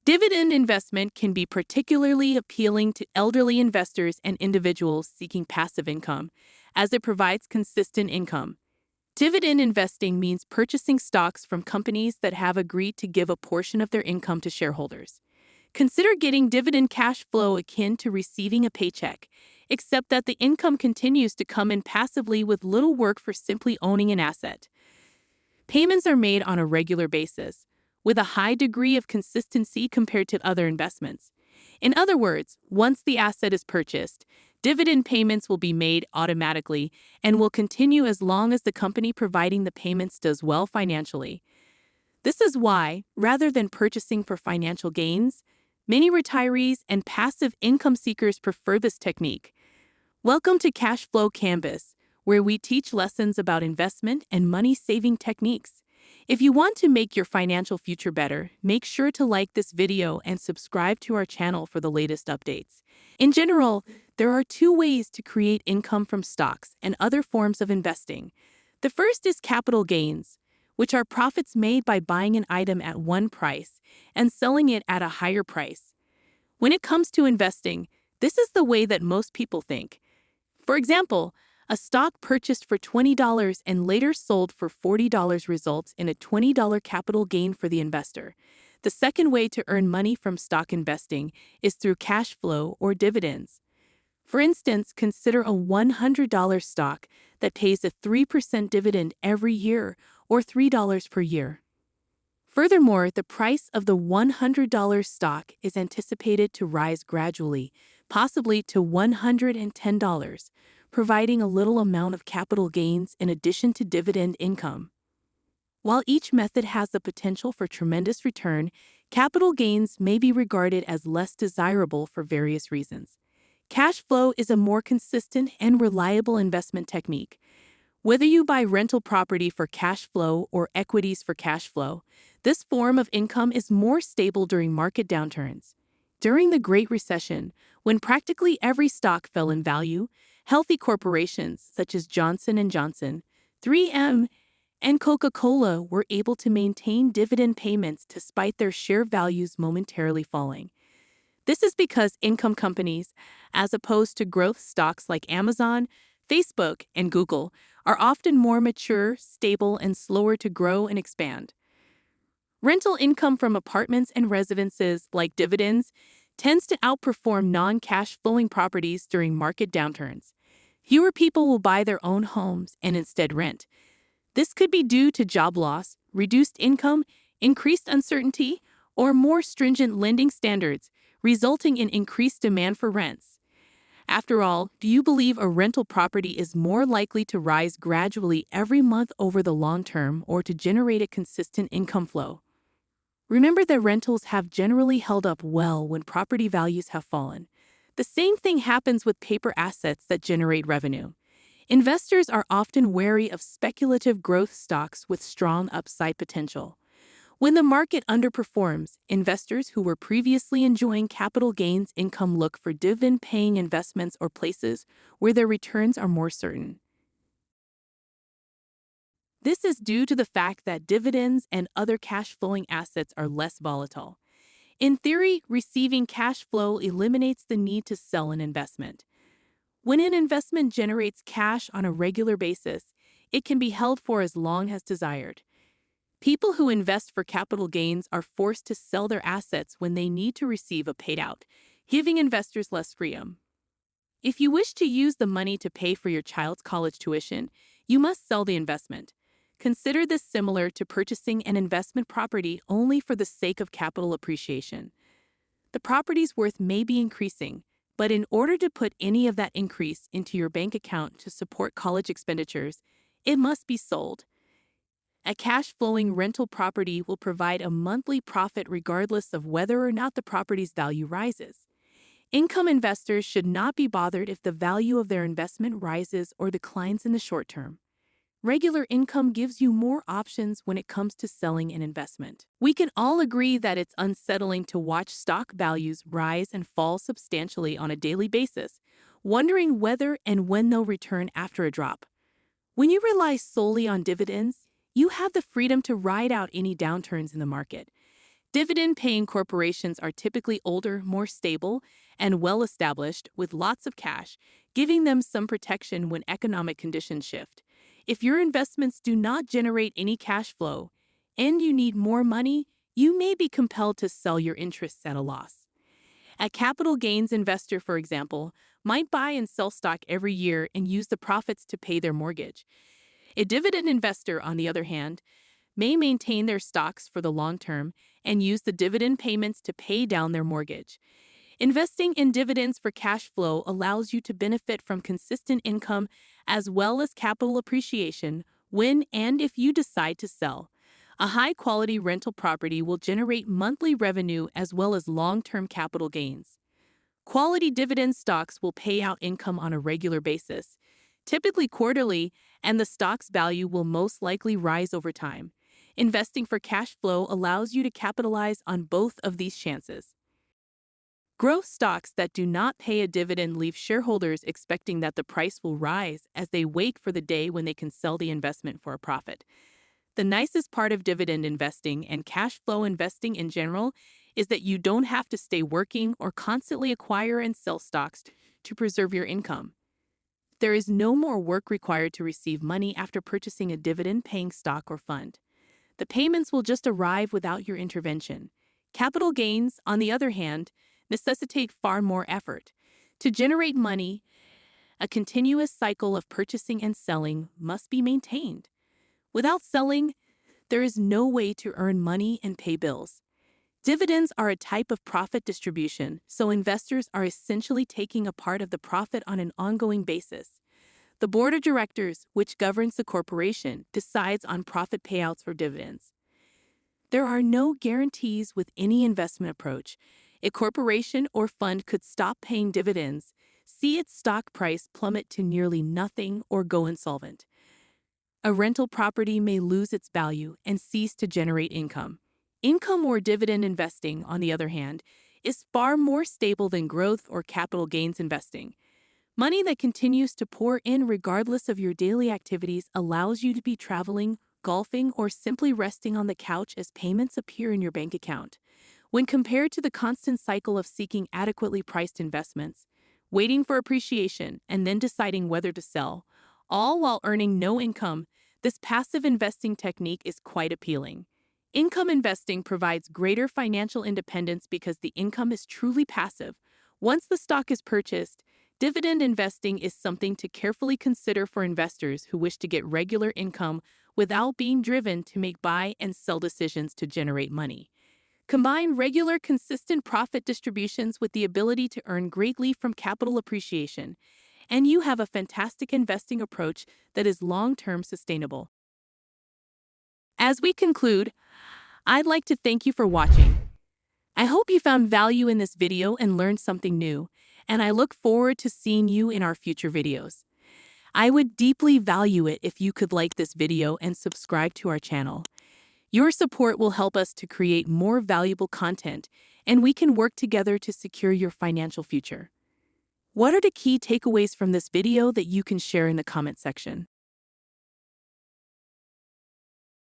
Dividend investment can be particularly appealing to elderly investors and individuals seeking passive income, as it provides consistent income. Dividend investing means purchasing stocks from companies that have agreed to give a portion of their income to shareholders. Consider getting dividend cash flow akin to receiving a paycheck, except that the income continues to come in passively with little work for simply owning an asset. Payments are made on a regular basis, with a high degree of consistency compared to other investments. In other words, once the asset is purchased, dividend payments will be made automatically and will continue as long as the company providing the payments does well financially. This is why, rather than purchasing for financial gains, many retirees and passive income seekers prefer this technique. Welcome to Cashflow Canvas, where we teach lessons about investment and money-saving techniques. If you want to make your financial future better, make sure to like this video and subscribe to our channel for the latest updates. In general, there are two ways to create income from stocks and other forms of investing. The first is capital gains, which are profits made by buying an item at one price and selling it at a higher price. When it comes to investing, this is the way that most people think. For example, a stock purchased for $20 and later sold for $40 results in a $20 capital gain for the investor. The second way to earn money from stock investing is through cash flow or dividends. For instance, consider a $100 stock that pays a 3% dividend every year or $3 per year. Furthermore, the price of the $100 stock is anticipated to rise gradually, possibly to $110, providing a little amount of capital gains in addition to dividend income. While each method has the potential for tremendous return, capital gains may be regarded as less desirable for various reasons. Cash flow is a more consistent and reliable investment technique. Whether you buy rental property for cash flow or equities for cash flow, this form of income is more stable during market downturns. During the Great Recession, when practically every stock fell in value, healthy corporations such as Johnson & Johnson, 3M, and Coca-Cola were able to maintain dividend payments despite their share values momentarily falling. This is because income companies, as opposed to growth stocks like Amazon, Facebook, and Google, are often more mature, stable, and slower to grow and expand. Rental income from apartments and residences, like dividends, tends to outperform non-cash flowing properties during market downturns. Fewer people will buy their own homes and instead rent. This could be due to job loss, reduced income, increased uncertainty, or more stringent lending standards, resulting in increased demand for rents. After all, do you believe a rental property is more likely to rise gradually every month over the long term or to generate a consistent income flow? Remember that rentals have generally held up well when property values have fallen. The same thing happens with paper assets that generate revenue. Investors are often wary of speculative growth stocks with strong upside potential. When the market underperforms, investors who were previously enjoying capital gains income look for dividend-paying investments or places where their returns are more certain. This is due to the fact that dividends and other cash-flowing assets are less volatile. In theory, receiving cash flow eliminates the need to sell an investment. When an investment generates cash on a regular basis, it can be held for as long as desired. People who invest for capital gains are forced to sell their assets when they need to receive a payout, giving investors less freedom. If you wish to use the money to pay for your child's college tuition, you must sell the investment. Consider this similar to purchasing an investment property only for the sake of capital appreciation. The property's worth may be increasing, but in order to put any of that increase into your bank account to support college expenditures, it must be sold. A cash-flowing rental property will provide a monthly profit regardless of whether or not the property's value rises. Income investors should not be bothered if the value of their investment rises or declines in the short term. Regular income gives you more options when it comes to selling an investment. We can all agree that it's unsettling to watch stock values rise and fall substantially on a daily basis, wondering whether and when they'll return after a drop. When you rely solely on dividends, you have the freedom to ride out any downturns in the market. Dividend-paying corporations are typically older, more stable, and well-established with lots of cash, giving them some protection when economic conditions shift. If your investments do not generate any cash flow and you need more money, you may be compelled to sell your interests at a loss. A capital gains investor, for example, might buy and sell stock every year and use the profits to pay their mortgage. A dividend investor, on the other hand, may maintain their stocks for the long term and use the dividend payments to pay down their mortgage. Investing in dividends for cash flow allows you to benefit from consistent income as well as capital appreciation when and if you decide to sell. A high-quality rental property will generate monthly revenue as well as long-term capital gains. Quality dividend stocks will pay out income on a regular basis, typically quarterly, and the stock's value will most likely rise over time. Investing for cash flow allows you to capitalize on both of these chances. Growth stocks that do not pay a dividend leave shareholders expecting that the price will rise as they wait for the day when they can sell the investment for a profit. The nicest part of dividend investing and cash flow investing in general is that you don't have to stay working or constantly acquire and sell stocks to preserve your income. There is no more work required to receive money after purchasing a dividend-paying stock or fund. The payments will just arrive without your intervention. Capital gains, on the other hand, necessitate far more effort. To generate money, a continuous cycle of purchasing and selling must be maintained. Without selling, there is no way to earn money and pay bills. Dividends are a type of profit distribution, so investors are essentially taking a part of the profit on an ongoing basis. The board of directors, which governs the corporation, decides on profit payouts for dividends. There are no guarantees with any investment approach. A corporation or fund could stop paying dividends, see its stock price plummet to nearly nothing, or go insolvent. A rental property may lose its value and cease to generate income. Income or dividend investing, on the other hand, is far more stable than growth or capital gains investing. Money that continues to pour in regardless of your daily activities allows you to be traveling, golfing, or simply resting on the couch as payments appear in your bank account. When compared to the constant cycle of seeking adequately priced investments, waiting for appreciation, and then deciding whether to sell, all while earning no income, this passive investing technique is quite appealing. Income investing provides greater financial independence because the income is truly passive. Once the stock is purchased, dividend investing is something to carefully consider for investors who wish to get regular income without being driven to make buy and sell decisions to generate money. Combine regular, consistent profit distributions with the ability to earn greatly from capital appreciation, and you have a fantastic investing approach that is long-term sustainable. As we conclude, I'd like to thank you for watching. I hope you found value in this video and learned something new, and I look forward to seeing you in our future videos. I would deeply value it if you could like this video and subscribe to our channel. Your support will help us to create more valuable content, and we can work together to secure your financial future. What are the key takeaways from this video that you can share in the comment section?